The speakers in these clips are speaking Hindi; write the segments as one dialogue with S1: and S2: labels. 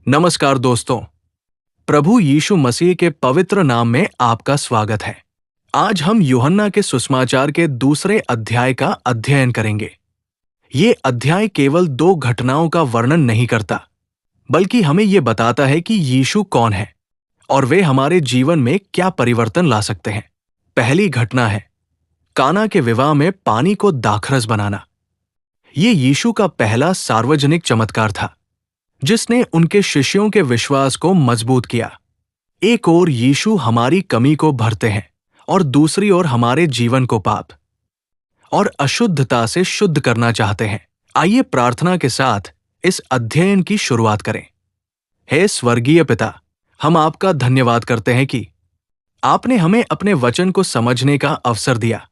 S1: नमस्कार दोस्तों, प्रभु यीशु मसीह के पवित्र नाम में आपका स्वागत है। आज हम यूहन्ना के सुसमाचार के दूसरे अध्याय का अध्ययन करेंगे। ये अध्याय केवल दो घटनाओं का वर्णन नहीं करता, बल्कि हमें ये बताता है कि यीशु कौन है और वे हमारे जीवन में क्या परिवर्तन ला सकते हैं। पहली घटना है काना के विवाह में पानी को दाखरस बनाना। ये यीशु का पहला सार्वजनिक चमत्कार था, जिसने उनके शिष्यों के विश्वास को मजबूत किया। एक ओर यीशु हमारी कमी को भरते हैं और दूसरी ओर हमारे जीवन को पाप और अशुद्धता से शुद्ध करना चाहते हैं। आइए प्रार्थना के साथ इस अध्ययन की शुरुआत करें। हे स्वर्गीय पिता, हम आपका धन्यवाद करते हैं कि आपने हमें अपने वचन को समझने का अवसर दिया।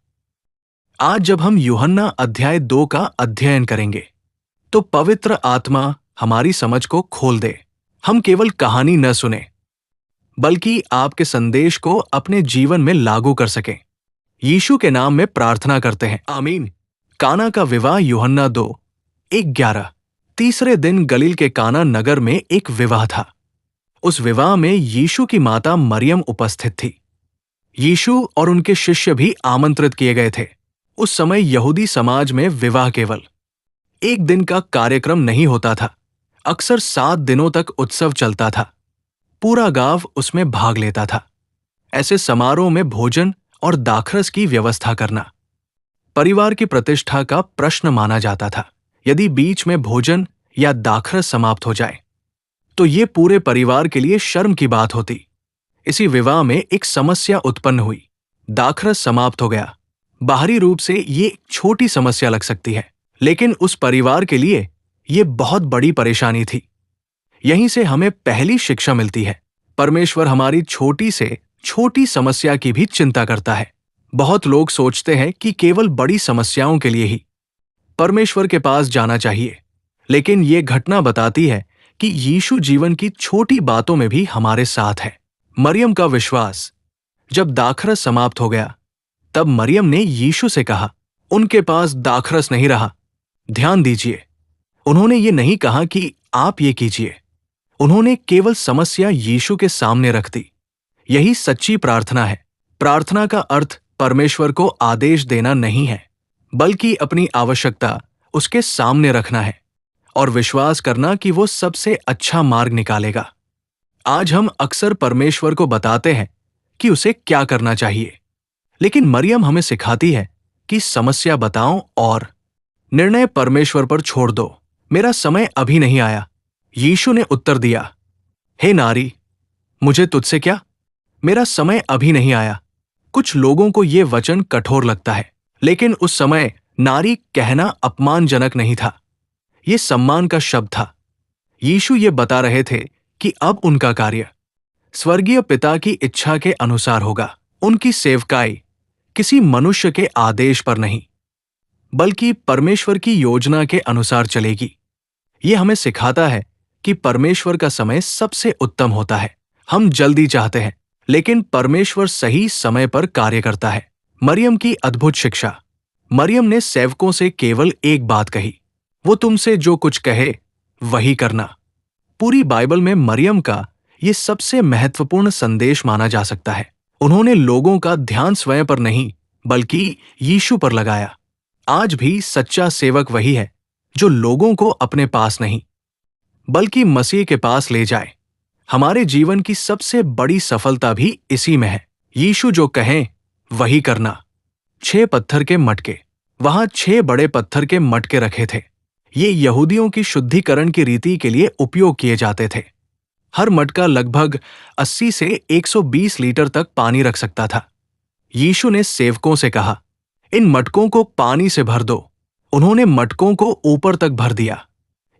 S1: आज जब हम यूहन्ना अध्याय 2 का अध्ययन करेंगे, तो पवित्र आत्मा हमारी समझ को खोल दे। हम केवल कहानी न सुने, बल्कि आपके संदेश को अपने जीवन में लागू कर सकें। यीशु के नाम में प्रार्थना करते हैं, आमीन। काना का विवाह यूहन्ना 2:11। तीसरे दिन गलील के काना नगर में एक विवाह था। उस विवाह में यीशु की माता मरियम उपस्थित थी। यीशु और उनके शिष्य भी आमंत्रित किए गए थे। उस समय यहूदी समाज में विवाह केवल एक दिन का कार्यक्रम नहीं होता था। अक्सर 7 दिनों तक उत्सव चलता था। पूरा गांव उसमें भाग लेता था। ऐसे समारोह में भोजन और दाखरस की व्यवस्था करना परिवार की प्रतिष्ठा का प्रश्न माना जाता था। यदि बीच में भोजन या दाखरस समाप्त हो जाए, तो ये पूरे परिवार के लिए शर्म की बात होती। इसी विवाह में एक समस्या उत्पन्न हुई। दाखरस समाप्त हो गया। बाहरी रूप से ये एक छोटी समस्या लग सकती है, लेकिन उस परिवार के लिए ये बहुत बड़ी परेशानी थी। यहीं से हमें पहली शिक्षा मिलती है। परमेश्वर हमारी छोटी से छोटी समस्या की भी चिंता करता है। बहुत लोग सोचते हैं कि केवल बड़ी समस्याओं के लिए ही परमेश्वर के पास जाना चाहिए, लेकिन ये घटना बताती है कि यीशु जीवन की छोटी बातों में भी हमारे साथ है। मरियम का विश्वास। जब दाखरस समाप्त हो गया, तब मरियम ने यीशु से कहा, उनके पास दाखरस नहीं रहा, ध्यान दीजिए। उन्होंने ये नहीं कहा कि आप ये कीजिए। उन्होंने केवल समस्या यीशु के सामने रख दी। यही सच्ची प्रार्थना है। प्रार्थना का अर्थ परमेश्वर को आदेश देना नहीं है, बल्कि अपनी आवश्यकता उसके सामने रखना है और विश्वास करना कि वो सबसे अच्छा मार्ग निकालेगा। आज हम अक्सर परमेश्वर को बताते हैं कि उसे क्या करना चाहिए, लेकिन मरियम हमें सिखाती है कि समस्या बताओ और निर्णय परमेश्वर पर छोड़ दो। मेरा समय अभी नहीं आया, यीशु ने उत्तर दिया। हे नारी, मुझे तुझसे क्या? मेरा समय अभी नहीं आया। कुछ लोगों को ये वचन कठोर लगता है, लेकिन उस समय नारी कहना अपमानजनक नहीं था। ये सम्मान का शब्द था। यीशु ये बता रहे थे कि अब उनका कार्य स्वर्गीय पिता की इच्छा के अनुसार होगा। उनकी सेवकाई किसी मनुष्य के आदेश पर नहीं, बल्कि परमेश्वर की योजना के अनुसार चलेगी। ये हमें सिखाता है कि परमेश्वर का समय सबसे उत्तम होता है। हम जल्दी चाहते हैं, लेकिन परमेश्वर सही समय पर कार्य करता है। मरियम की अद्भुत शिक्षा। मरियम ने सेवकों से केवल एक बात कही, वो तुमसे जो कुछ कहे वही करना। पूरी बाइबल में मरियम का ये सबसे महत्वपूर्ण संदेश माना जा सकता है। उन्होंने लोगों का ध्यान स्वयं पर नहीं, बल्कि यीशु पर लगाया। आज भी सच्चा सेवक वही है जो लोगों को अपने पास नहीं, बल्कि मसीह के पास ले जाए। हमारे जीवन की सबसे बड़ी सफलता भी इसी में है। यीशु जो कहें वही करना। 6 पत्थर के मटके। वहां 6 बड़े पत्थर के मटके रखे थे। ये यहूदियों की शुद्धिकरण की रीति के लिए उपयोग किए जाते थे। हर मटका लगभग 80 से 120 लीटर तक पानी रख सकता था। यीशु ने सेवकों से कहा, इन मटकों को पानी से भर दो। उन्होंने मटकों को ऊपर तक भर दिया।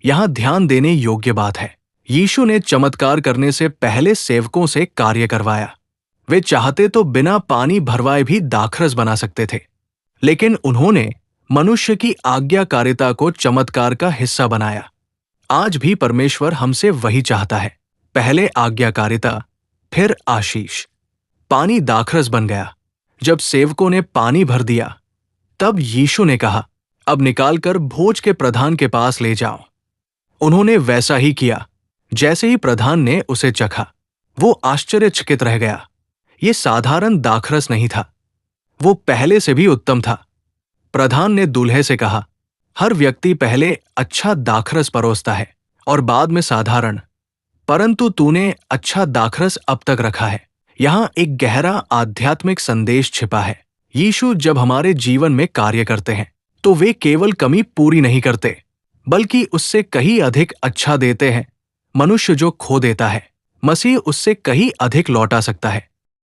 S1: यहां ध्यान देने योग्य बात है, यीशु ने चमत्कार करने से पहले सेवकों से कार्य करवाया। वे चाहते तो बिना पानी भरवाए भी दाखरस बना सकते थे, लेकिन उन्होंने मनुष्य की आज्ञाकारिता को चमत्कार का हिस्सा बनाया। आज भी परमेश्वर हमसे वही चाहता है, पहले आज्ञाकारिता, फिर आशीष। पानी दाखरस बन गया। जब सेवकों ने पानी भर दिया, तब यीशु ने कहा, अब निकालकर भोज के प्रधान के पास ले जाओ। उन्होंने वैसा ही किया। जैसे ही प्रधान ने उसे चखा, वो आश्चर्यचकित रह गया। ये साधारण दाखरस नहीं था, वो पहले से भी उत्तम था। प्रधान ने दूल्हे से कहा, हर व्यक्ति पहले अच्छा दाखरस परोसता है और बाद में साधारण, परंतु तूने अच्छा दाखरस अब तक रखा है। यहाँ एक गहरा आध्यात्मिक संदेश छिपा है। यीशु जब हमारे जीवन में कार्य करते हैं तो वे केवल कमी पूरी नहीं करते, बल्कि उससे कहीं अधिक अच्छा देते हैं। मनुष्य जो खो देता है, मसीह उससे कहीं अधिक लौटा सकता है।